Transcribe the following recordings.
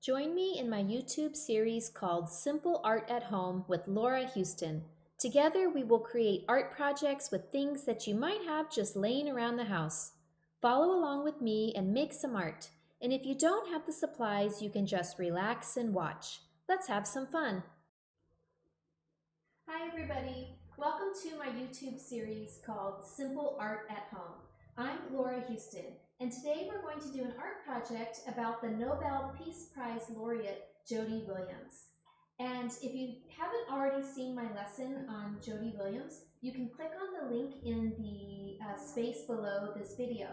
Join me in my YouTube series called Simple Art at Home with Lhouston. Together we will create art projects with things that you might have just laying around the house. Follow along with me and make some art. And if you don't have the supplies, you can just relax and watch. Let's have some fun. Hi everybody, welcome to my YouTube series called Simple Art at Home. I'm Lhouston, and today we're going to do an art project about the Nobel Peace Prize laureate Jody Williams. And if you haven't already seen my lesson on Jody Williams, you can click on the link in the space below this video.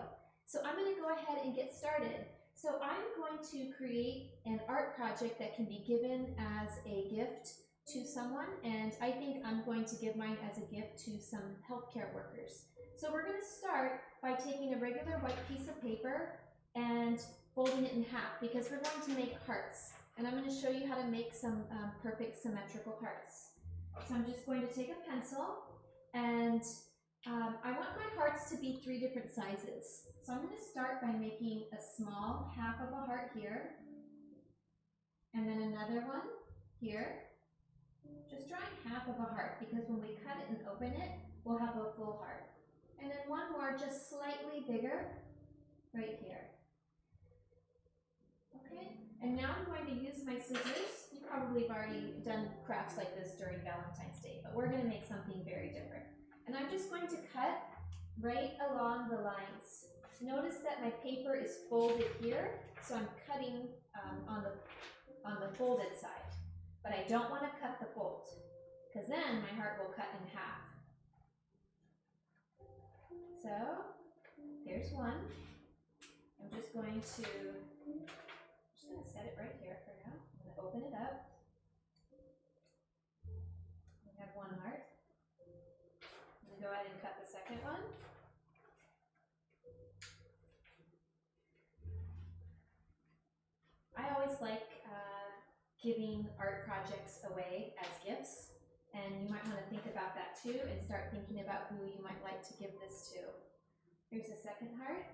So I'm going to go ahead and get started. So I'm going to create an art project that can be given as a gift to someone, and I think I'm going to give mine as a gift to some healthcare workers. So we're going to start by taking a regular white piece of paper and folding it in half because we're going to make hearts, and I'm going to show you how to make some perfect symmetrical hearts. So I'm just going to take a pencil, and I want my hearts to be 3 different sizes. So I'm going to start by making a small half of a heart here, and then another one here. Just drawing half of a heart because when we cut it and open it, we'll have a full heart. And then one more just slightly bigger right here. Okay, and now I'm going to use my scissors. You probably have already done crafts like this during Valentine's Day, but we're going to make something very different. And I'm just going to cut right along the lines. Notice that my paper is folded here, so I'm cutting on the folded side. But I don't want to cut the fold, because then my heart will cut in half. So here's one. I'm just going to set it right here for now. I'm going to open it up. We have one heart. I'm going to go ahead and cut the second one. I always like giving art projects away as gifts, and you might want to think about that too and start thinking about who you might like to give this to. Here's the second heart,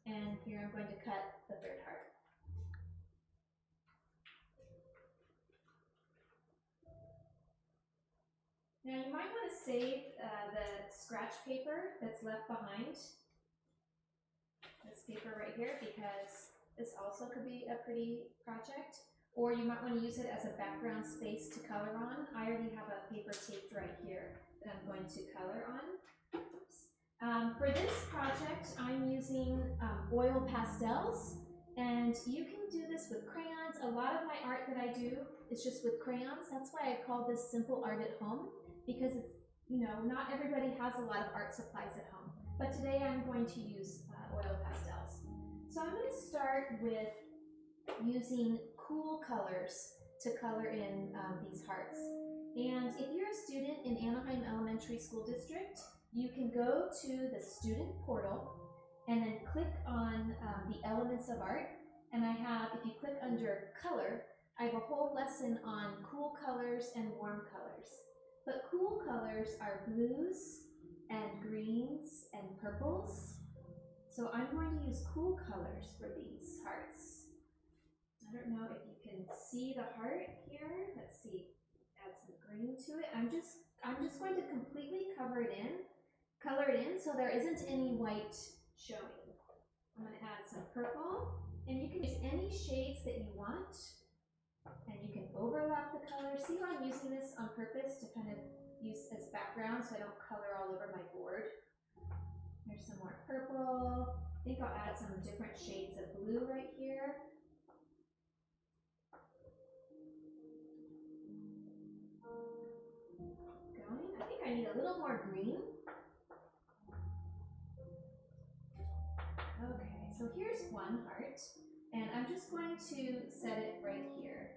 and here I'm going to cut the third heart. Now you might want to save the scratch paper that's left behind, this paper right here, because this also could be a pretty project. Or you might want to use it as a background space to color on. I already have a paper taped right here that I'm going to color on. For this project, I'm using oil pastels, and you can do this with crayons. A lot of my art that I do is just with crayons. That's why I call this Simple Art at Home, because it's, not everybody has a lot of art supplies at home. But today I'm going to use oil pastels. So I'm going to start with using cool colors to color in these hearts. And if you're a student in Anaheim Elementary School District, you can go to the student portal and then click on the elements of art. And if you click under color, I have a whole lesson on cool colors and warm colors. But cool colors are blues and greens and purples. So I'm going to use cool colors for these hearts. I don't know if you can see the heart here. Let's see, add some green to it. I'm just going to completely color it in so there isn't any white showing. I'm going to add some purple, and you can use any shades that you want, and you can overlap the colors. See how I'm using this on purpose to kind of use as background so I don't color all over my board. There's some more purple. I think I'll add some different shades of blue right here. I think I need a little more green. Okay, so here's one heart, and I'm just going to set it right here.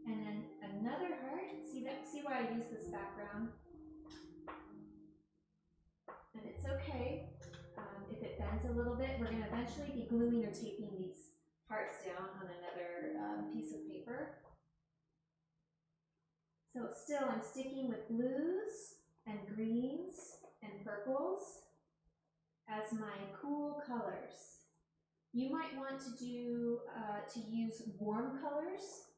And then another heart. See why I use this background? And it's okay if it bends a little bit. We're going to eventually be gluing or taping these hearts down on another piece of paper. So still I'm sticking with blues and greens and purples as my cool colors. You might want to do to use warm colors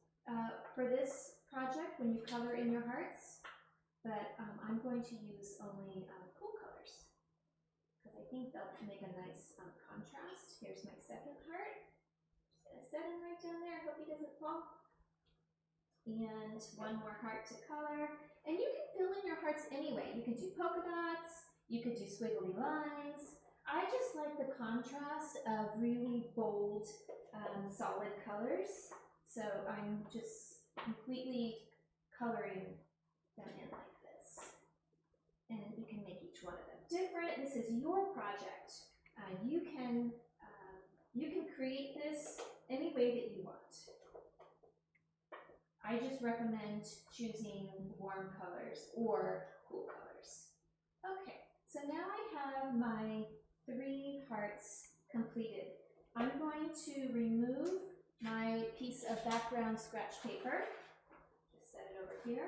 for this project when you color in your hearts, but I'm going to use only cool colors because I think they'll make a nice contrast. Here's my second heart. Just gonna set him right down there. I hope he doesn't fall. And one more heart to color. And you can fill in your hearts anyway. You could do polka dots. You could do squiggly lines. I just like the contrast of really bold, solid colors. So I'm just completely coloring them in like this. And you can make each one of them different. This is your project. You can create this any way that you want. I just recommend choosing warm colors or cool colors. Okay, so now I have my 3 hearts completed. I'm going to remove my piece of background scratch paper. Just set it over here.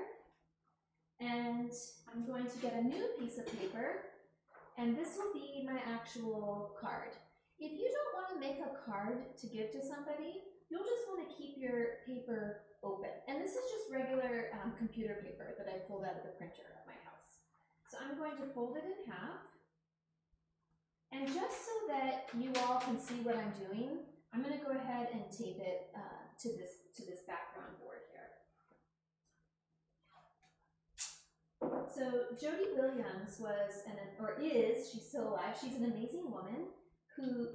And I'm going to get a new piece of paper, and this will be my actual card. If you don't want to make a card to give to somebody, you'll just want to keep your paper open. And this is just regular computer paper that I pulled out of the printer at my house. So I'm going to fold it in half. And just so that you all can see what I'm doing, I'm going to go ahead and tape it to this background board here. So Jody Williams was, she's still alive, she's an amazing woman who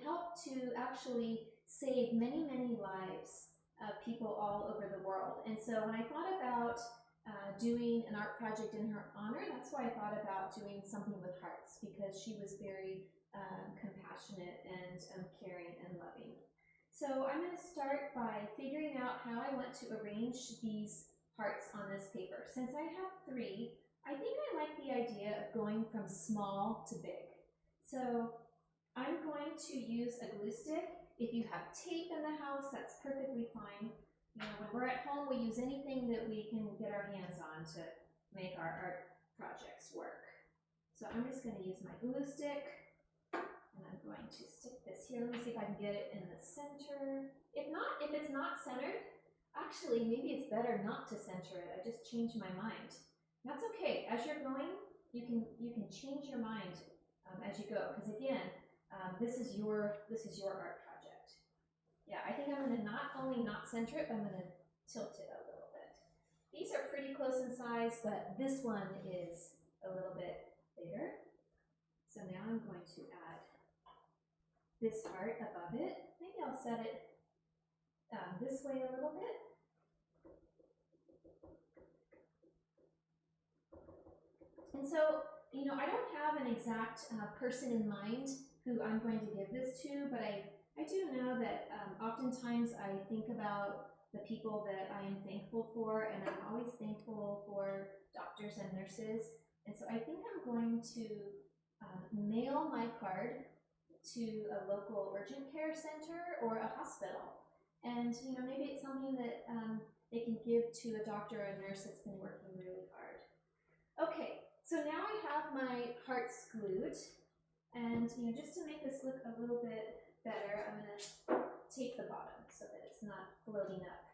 helped to actually save many, many lives of people all over the world. And so when I thought about doing an art project in her honor, that's why I thought about doing something with hearts, because she was very compassionate and caring and loving. So I'm going to start by figuring out how I want to arrange these hearts on this paper. Since I have 3, I think I like the idea of going from small to big. So I'm going to use a glue stick. If you have tape in the house, that's perfectly fine. You know, when we're at home, we use anything that we can get our hands on to make our art projects work. So I'm just going to use my glue stick, and I'm going to stick this here. Let me see if I can get it in the center. If it's not centered, actually, maybe it's better not to center it. I just changed my mind. That's okay. As you're going, you can change your mind as you go. Because again, this is your art project. Yeah, I think I'm going to not only not center it, but I'm going to tilt it a little bit. These are pretty close in size, but this one is a little bit bigger. So now I'm going to add this heart above it. Maybe I'll set it this way a little bit. And so, you know, I don't have an exact person in mind who I'm going to give this to, but I do know that oftentimes I think about the people that I am thankful for, and I'm always thankful for doctors and nurses. And so I think I'm going to mail my card to a local urgent care center or a hospital. And, you know, maybe it's something that they can give to a doctor or a nurse that's been working really hard. Okay, so now I have my hearts glued. And, you know, just to make this look a little bit better, I'm going to tape the bottom so that it's not floating up.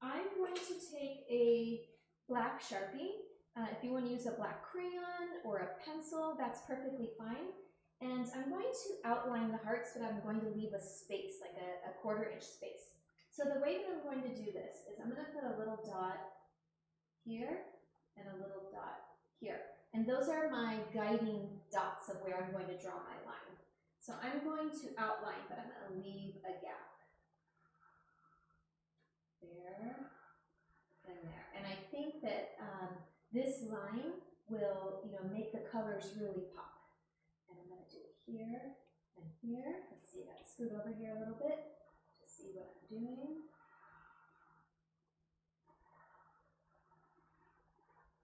I'm going to take a black Sharpie. If you want to use a black crayon or a pencil, that's perfectly fine. And I'm going to outline the hearts, but I'm going to leave a space, like a 1/4 inch space. So the way that I'm going to do this is I'm going to put a little dot here and a little dot here. And those are my guiding dots of where I'm going to draw my line. So I'm going to outline, but I'm going to leave a gap. There and there. And I think that this line will, you know, make the colors really pop. And I'm going to do it here and here. Let's see, that scoot over here a little bit to see what I'm doing.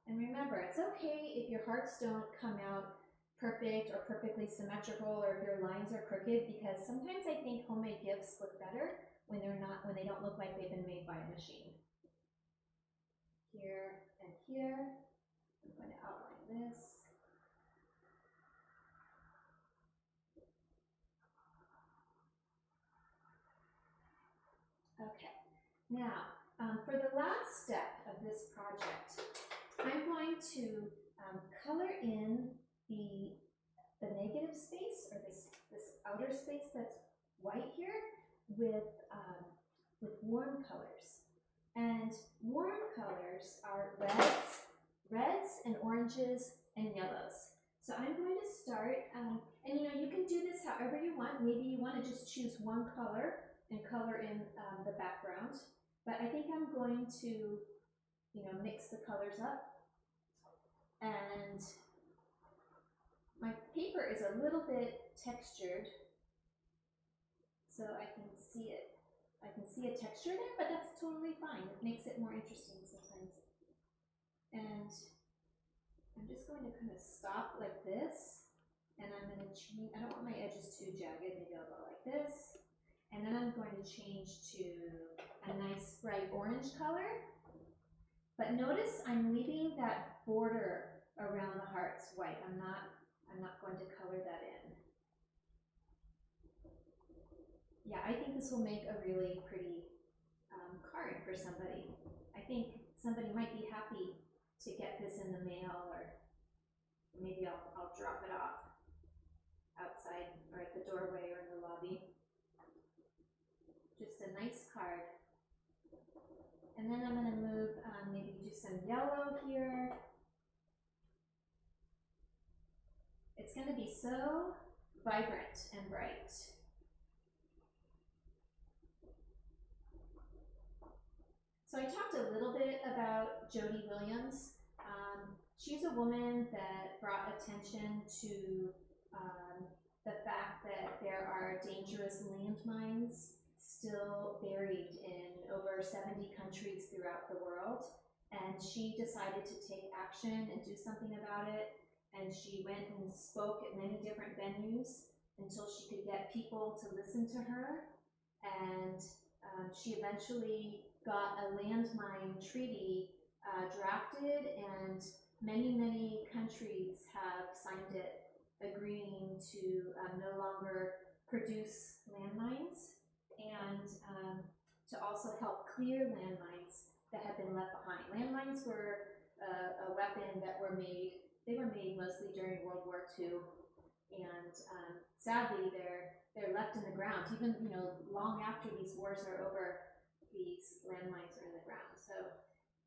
And remember, it's okay if your hearts don't come out perfect or perfectly symmetrical, or if your lines are crooked, because sometimes I think homemade gifts look better when they don't look like they've been made by a machine. Here and here. I'm going to outline this. Okay, now for the last step of this project, I'm going to color in the negative space, or this outer space that's white here, with warm colors. And warm colors are reds and oranges and yellows. So I'm going to start, and you can do this however you want. Maybe you want to just choose one color and color in the background. But I think I'm going to, mix the colors up. And my paper is a little bit textured, so I can see it. I can see a texture there, but that's totally fine. It makes it more interesting sometimes. And I'm just going to kind of stop like this, and I'm going to change. I don't want my edges too jagged. Maybe I'll go like this. And then I'm going to change to a nice bright orange color. But notice I'm leaving that border around the hearts white. I'm not going to color that in. Yeah, I think this will make a really pretty card for somebody. I think somebody might be happy to get this in the mail, or maybe I'll drop it off outside or at the doorway or in the lobby. Just a nice card. And then I'm going to move, maybe do some yellow here. It's going to be so vibrant and bright. So I talked a little bit about Jody Williams. She's a woman that brought attention to the fact that there are dangerous landmines still buried in over 70 countries throughout the world. And she decided to take action and do something about it. And she went and spoke at many different venues until she could get people to listen to her. And she eventually got a landmine treaty drafted, and many countries have signed it, agreeing to no longer produce landmines, and to also help clear landmines that have been left behind. Landmines were a weapon that were made mostly during World War II, and sadly they're left in the ground. Even long after these wars are over, these landmines are in the ground. So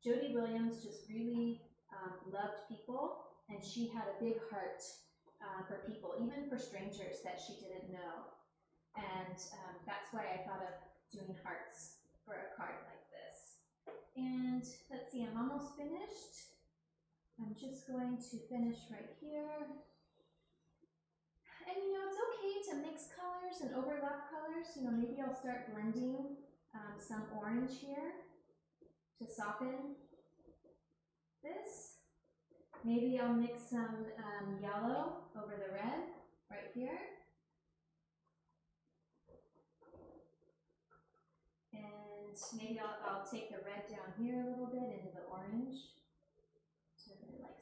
Jody Williams just really loved people, and she had a big heart for people, even for strangers that she didn't know. And that's why I thought of doing hearts for a card like this. And let's see, I'm almost finished. I'm just going to finish right here. And it's okay to mix colors and overlap colors. Maybe I'll start blending some orange here to soften this. Maybe I'll mix some yellow over the red right here. And maybe I'll take the red down here a little bit into the orange to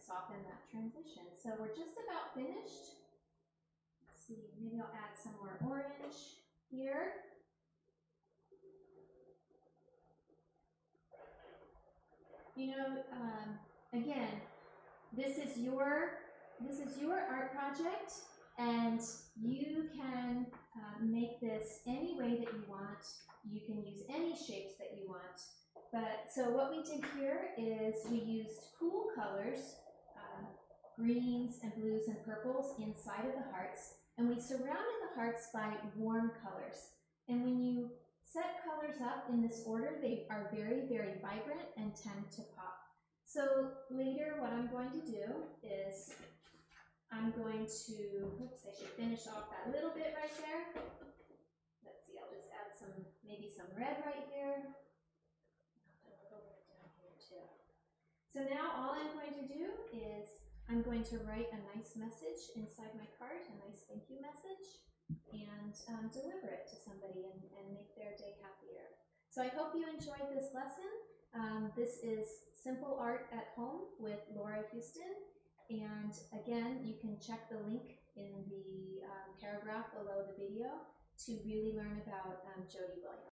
soften that transition. So we're just about finished. Let's see, maybe I'll add some more orange here. Again, this is your art project, and you can make this any way that you want. You can use any shapes that you want. But so what we did here is we used cool colors, greens and blues and purples inside of the hearts, and we surrounded the hearts by warm colors. And when you set colors up in this order, they are very vibrant and tend to pop. So later what I'm going to do is I'm going to, oops, I should finish off that little bit right there. Let's see, I'll just add maybe some red right here. I'll put a little red down here too. So now all I'm going to do is I'm going to write a nice message inside my card, a nice thank you message, and deliver it to somebody and make their day happier. So I hope you enjoyed this lesson. This is Simple Art at Home with Lhouston. And again, you can check the link in the paragraph below the video to really learn about Jody Williams.